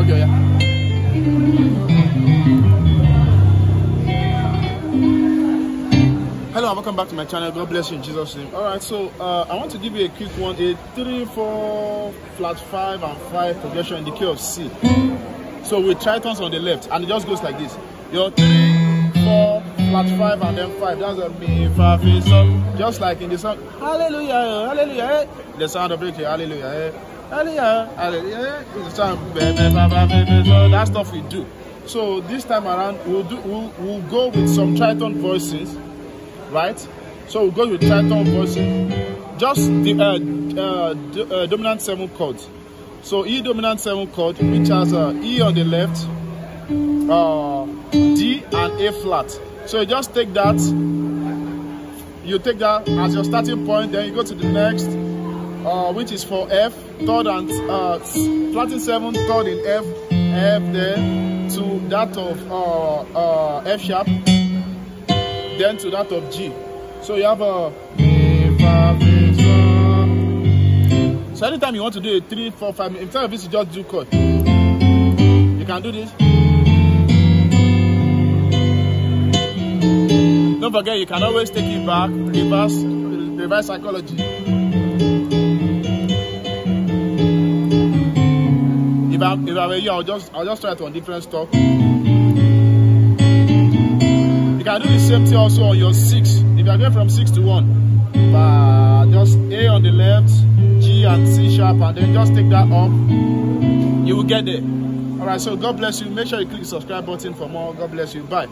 Okay, yeah. Hello and welcome back to my channel. God bless you in Jesus' name. Alright, so I want to give you a quick one, a 3, 4, flat 5 and 5 progression in the key of C. So with tritons on the left, and it just goes like this. Your 3, 4, flat 5 and then 5. That's a mi, fa, fi, so. Just like in the song, hallelujah, hallelujah. The sound of victory, hallelujah, hallelujah, hallelujah. It's the sound, so that stuff we do. So this time around, we'll go with some triton voicings. Right, so we'll go with tritone voicing, just the dominant 7 chords. So E dominant 7 chord, which has E on the left, D and A flat. So you just take that, as your starting point, then you go to the next, which is for F, third and flatting 7, third in F, then to that of F sharp. Then to that of G. So you have a so anytime you want to do a 3, 4, 5 minutes, instead of this you just do chord. You can do this. Don't forget you can always take it back, reverse psychology. If I were you, I'll just try it on different stuff. You can do the same thing also on your 6. If you are going from 6 to 1, just A on the left, G and C sharp, and then just take that up. You will get there. Alright, so God bless you. Make sure you click the subscribe button for more. God bless you. Bye.